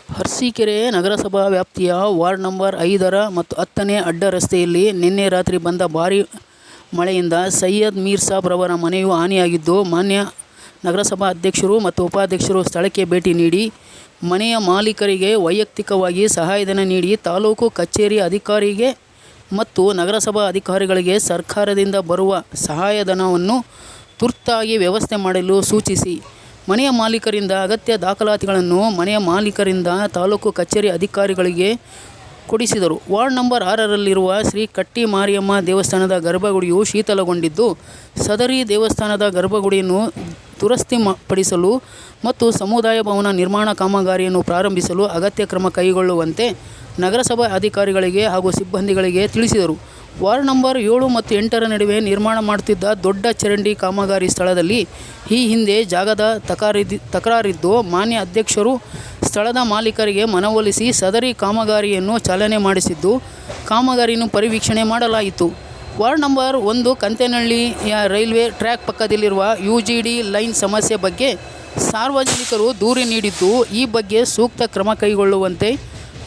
ಅರಸೀಕೆರೆ ನಗರಸಭಾ ವ್ಯಾಪ್ತಿಯ ward number 5 ಮತ್ತು 10ನೇ ಅಡ್ಡ ರಸ್ತೆಯಲ್ಲಿ ನಿನ್ನೆ ರಾತ್ರಿ ಬಂದ ಭಾರೀ ಮಳೆಯಿಂದ ಸೈಯದ್ ಮೀರ್ ಸಾಬ್ ರವರ ಮನೆಯು ಹಾನಿಯಾಗಿದ್ದು, ಮಾನ್ಯ ನಗರಸಭಾ ಅಧ್ಯಕ್ಷರು ಮತ್ತು ಉಪಾಧ್ಯಕ್ಷರು ಸ್ಥಳಕ್ಕೆ ಭೇಟಿ ನೀಡಿ ಮನೆಯ ಮಾಲೀಕರಿಗೆ ವೈಯಕ್ತಿಕವಾಗಿ ಸಹಾಯಧನ ನೀಡಿ ತಾಲೂಕು ಕಚೇರಿ ಅಧಿಕಾರಿಗೆ ಮತ್ತು ನಗರಸಭಾ ಅಧಿಕಾರಿಗಳಿಗೆ ಸರ್ಕಾರದಿಂದ ಬರುವ ಸಹಾಯಧನವನ್ನು ತುರ್ತಾಗಿ ವ್ಯವಸ್ಥೆ ಮಾಡಲು ಸೂಚಿಸಿ ಮನೆಯ ಮಾಲೀಕರಿಂದ ಅಗತ್ಯ ದಾಖಲಾತಿಗಳನ್ನು ಮನೆಯ ಮಾಲೀಕರಿಂದ ತಾಲೂಕು ಕಚೇರಿ ಅಧಿಕಾರಿಗಳಿಗೆ ಕೊಡಿಸಿದರು. ವಾರ್ಡ್ ನಂಬರ್ 6ರಲ್ಲಿರುವ ಶ್ರೀ ಕಟ್ಟಿ ಮಾರಿಯಮ್ಮ ದೇವಸ್ಥಾನದ ಗರ್ಭಗುಡಿಯು ಶಿಥಿಲಗೊಂಡಿದ್ದು, ಸದರಿ ದೇವಸ್ಥಾನದ ಗರ್ಭಗುಡಿಯನ್ನು ದುರಸ್ತಿ ಪಡಿಸಲು ಮತ್ತು ಸಮುದಾಯ ಭವನ ನಿರ್ಮಾಣ ಕಾಮಗಾರಿಯನ್ನು ಪ್ರಾರಂಭಿಸಲು ಅಗತ್ಯ ಕ್ರಮ ಕೈಗೊಳ್ಳುವಂತೆ ನಗರಸಭಾ ಅಧಿಕಾರಿಗಳಿಗೆ ಹಾಗೂ ಸಿಬ್ಬಂದಿಗಳಿಗೆ ತಿಳಿಸಿದರು. ವಾರ್ಡ್ ನಂಬರ್ 7 ಮತ್ತು 8ರ ನಡುವೆ ನಿರ್ಮಾಣ ಮಾಡುತ್ತಿದ್ದ ದೊಡ್ಡ ಚರಂಡಿ ಕಾಮಗಾರಿ ಸ್ಥಳದಲ್ಲಿ ಈ ಹಿಂದೆ ಜಾಗದ ತಕರಾರಿದ್ದು, ಮಾನ್ಯ ಅಧ್ಯಕ್ಷರು ಸ್ಥಳದ ಮಾಲೀಕರಿಗೆ ಮನವೊಲಿಸಿ ಸದರಿ ಕಾಮಗಾರಿಯನ್ನು ಚಾಲನೆ ಮಾಡಿಸಿದ್ದು, ಕಾಮಗಾರಿಯನ್ನು ಪರಿವೀಕ್ಷಣೆ ಮಾಡಲಾಯಿತು. ವಾರ್ಡ್ ನಂಬರ್ 1 ಕಂತೇನಹಳ್ಳಿಯ ರೈಲ್ವೆ ಟ್ರ್ಯಾಕ್ ಪಕ್ಕದಲ್ಲಿರುವ UGD ಲೈನ್ ಸಮಸ್ಯೆ ಬಗ್ಗೆ ಸಾರ್ವಜನಿಕರು ದೂರು ನೀಡಿದ್ದು, ಈ ಬಗ್ಗೆ ಸೂಕ್ತ ಕ್ರಮ ಕೈಗೊಳ್ಳುವಂತೆ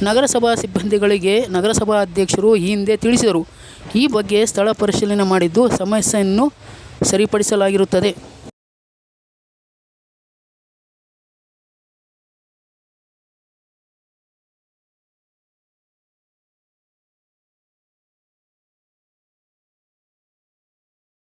ನಗರಸಭಾ ಸಿಬ್ಬಂದಿಗಳಿಗೆ ನಗರಸಭಾ ಅಧ್ಯಕ್ಷರು ಈ ಹಿಂದೆ ತಿಳಿಸಿದರು. ಈ ಬಗ್ಗೆ ಸ್ಥಳ ಪರಿಶೀಲನೆ ಮಾಡಿದ್ದು ಸಮಸ್ಯೆಯನ್ನು ಸರಿಪಡಿಸಲಾಗಿರುತ್ತದೆ.